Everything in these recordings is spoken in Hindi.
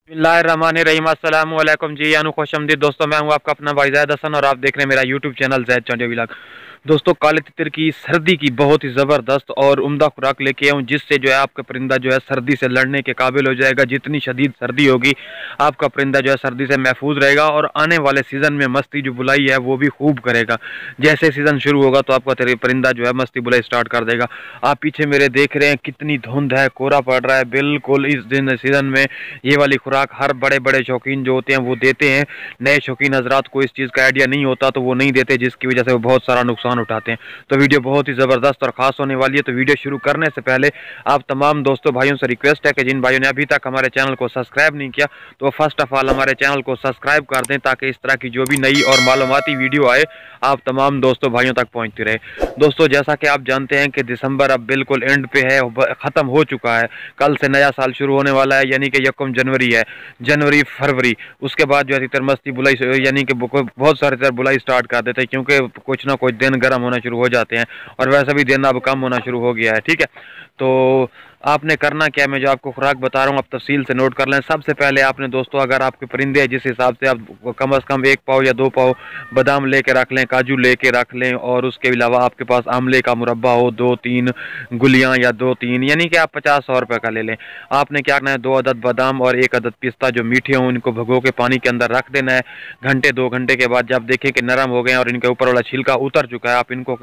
बिस्मिल्लाहिर्रहमानिर्रहीम अस्सलामु अलैकुम जी यानु खुशमदीद दोस्तों, मैं हूं आपका अपना भाई ज़ैद हसन और आप देख रहे हैं मेरा यूट्यूब चैनल ज़ैद चौंटिया व्लॉग। दोस्तों, काले तितर की सर्दी की बहुत ही ज़बरदस्त और उम्दा खुराक लेके आऊँ जिससे जो है आपका परिंदा जो है सर्दी से लड़ने के काबिल हो जाएगा। जितनी शदीद सर्दी होगी आपका परिंदा जो है सर्दी से महफूज रहेगा और आने वाले सीज़न में मस्ती जो बुलाई है वो भी खूब करेगा। जैसे सीज़न शुरू होगा तो आपका परिंदा जो है मस्ती बुलाई स्टार्ट कर देगा। आप पीछे मेरे देख रहे हैं कितनी धुंध है, कोहरा पड़ रहा है। बिल्कुल इस दिन सीज़न में ये वाली खुराक हर बड़े बड़े शौकीन जो होते हैं वो देते हैं। नए शौकीन हजरात को इस चीज़ का आइडिया नहीं होता तो वो नहीं देते, जिसकी वजह से वो बहुत सारा नुकसान उठाते हैं। तो वीडियो बहुत ही ज़बरदस्त और ख़ास होने वाली है। तो वीडियो शुरू करने से पहले आप तमाम दोस्तों भाइयों से रिक्वेस्ट है कि जिन भाइयों ने अभी तक हमारे चैनल को सब्सक्राइब नहीं किया तो फर्स्ट ऑफ ऑल हमारे चैनल को सब्सक्राइब कर दें ताकि इस तरह की जो भी नई और मालूमाती वीडियो आए आप तमाम दोस्तों भाइयों तक पहुँचती रहे। दोस्तों, जैसा कि आप जानते हैं कि दिसंबर अब बिल्कुल एंड पे है, ख़त्म हो चुका है। कल से नया साल शुरू होने वाला है, यानी कि 1 जनवरी है। जनवरी फरवरी उसके बाद जो है तितर मस्ती बुलाई यानी कि बहुत सारे तितर बुलाई स्टार्ट कर देते हैं, क्योंकि कुछ ना कुछ दिन गर्म होना शुरू हो जाते हैं और वैसे भी दिन अब कम होना शुरू हो गया है। ठीक है, तो आपने करना क्या है, मैं जो आपको खुराक बता रहा हूँ आप तफसील से नोट कर लें। सबसे पहले आपने दोस्तों, अगर आपके परिंदे हैं जिस हिसाब से आप कम से कम 1 पाव या 2 पाव बादाम लेके रख लें, काजू लेके रख लें और उसके अलावा आपके पास आमले का मुरब्बा हो 2-3 गुलियाँ या 2-3, यानी कि आप 50-100 रुपये का ले लें। आपने क्या करना है, 2 अदद बादाम और 1 अदद पिस्ता जो मीठे हों इनको भिगो के पानी के अंदर रख देना है। घंटे 2 घंटे के बाद जब देखें कि नरम हो गए और इनके ऊपर वाला छिलका उतर चुका है, आप इनको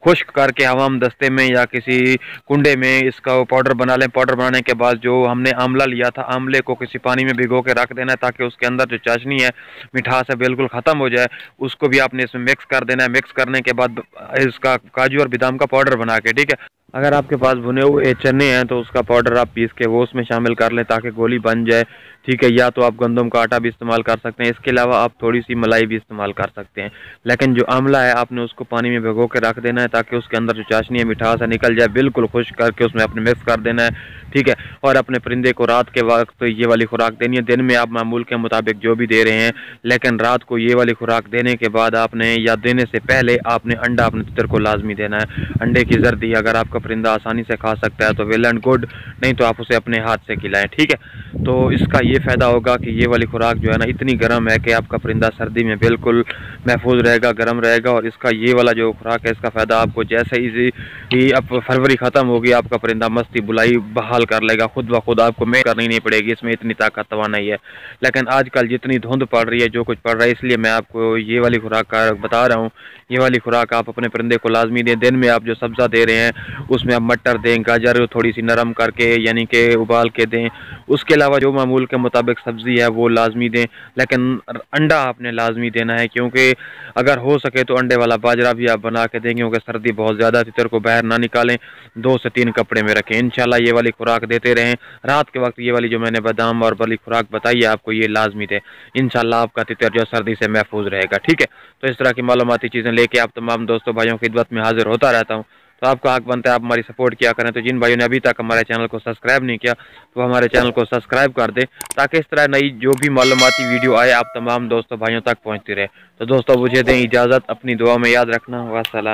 खुश्क करके हवाम दस्ते में या किसी कुंडे में इसका पाउडर बना लें। पाउडर बनाने के बाद जो हमने आंवला लिया था, आंवले को किसी पानी में भिगो के रख देना है ताकि उसके अंदर जो चाशनी है, मिठास है, बिल्कुल ख़त्म हो जाए। उसको भी आपने इसमें मिक्स कर देना है। मिक्स करने के बाद इसका काजू और बादाम का पाउडर बना के, ठीक है, अगर आपके पास भुने हुए चने हैं तो उसका पाउडर आप पीस के वो उसमें शामिल कर लें ताकि गोली बन जाए। ठीक है, या तो आप गंदम का आटा भी इस्तेमाल कर सकते हैं। इसके अलावा आप थोड़ी सी मलाई भी इस्तेमाल कर सकते हैं। लेकिन जो आंवला है आपने उसको पानी में भिगो के रख देना है ताकि उसके अंदर जो चाशनी है, मिठास है, निकल जाए। बिल्कुल खुश्क करके उसमें अपने मिक्स कर देना है। ठीक है, और अपने परिंदे को रात के वक्त तो ये वाली खुराक देनी है। दिन में आप मामूल के मुताबिक जो भी दे रहे हैं, लेकिन रात को ये वाली खुराक देने के बाद आपने या देने से पहले आपने अंडा अपने तितर को लाजमी देना है। अंडे की जर्दी अगर आपका परिंदा आसानी से खा सकता है तो वेल एंड गुड, नहीं तो आप उसे अपने हाथ से खिलाएं। ठीक है, तो इसका ये फ़ायदा होगा कि ये वाली खुराक जो है ना इतनी गर्म है कि आपका परिंदा सर्दी में बिल्कुल महफूज रहेगा, गर्म रहेगा। और इसका ये वाला जो खुराक है इसका फ़ायदा आपको जैसे ही अब फरवरी ख़त्म होगी आपका परिंदा मस्ती बुलाई बहाल कर लेगा खुद ब खुद। आपको मेहनत करनी नहीं पड़ेगी, इसमें इतनी ताकत नहीं है। लेकिन आजकल जितनी धुंध पड़ रही है, जो कुछ पड़ रहा है, इसलिए मैं आपको ये वाली खुराक का बता रहा हूँ। ये वाली खुराक आप अपने परिंदे को लाजमी दें। दिन में आप जो सब्ज़ा दे रहे हैं उसमें आप मटर दें, गाजर थोड़ी सी नरम करके यानी कि उबाल के दें। उसके अलावा जो मामूल के मुताबिक सब्ज़ी है वो लाजमी दें, लेकिन अंडा आपने लाजमी देना है, क्योंकि अगर हो सके तो अंडे वाला बाजरा भी आप बना के दें, क्योंकि सर्दी बहुत ज़्यादा, तितर को बाहर ना निकालें, 2 से 3 कपड़े में रखें। इंशाल्लाह ये वाली खुराक देते रहें। रात के वक्त ये वाली जो मैंने बादाम और वाली खुराक बताई है आपको, ये लाजमी दे। इंशाल्लाह आपका तितर जो सर्दी से महफूज रहेगा। ठीक है, तो इस तरह की मालूमाती चीज़ें लेके आप तमाम दोस्तों भाइयों की खिदमत में हाजिर होता रहता हूँ। तो आपका हक बनता है आप हमारी सपोर्ट किया करें। तो जिन भाइयों ने अभी तक हमारे चैनल को सब्सक्राइब नहीं किया तो हमारे चैनल को सब्सक्राइब कर दें ताकि इस तरह नई जो भी मालूमाती वीडियो आए आप तमाम दोस्तों भाइयों तक पहुँचती रहे। तो दोस्तों मुझे दें इजाज़त, अपनी दुआ में याद रखना। वस्सलाम।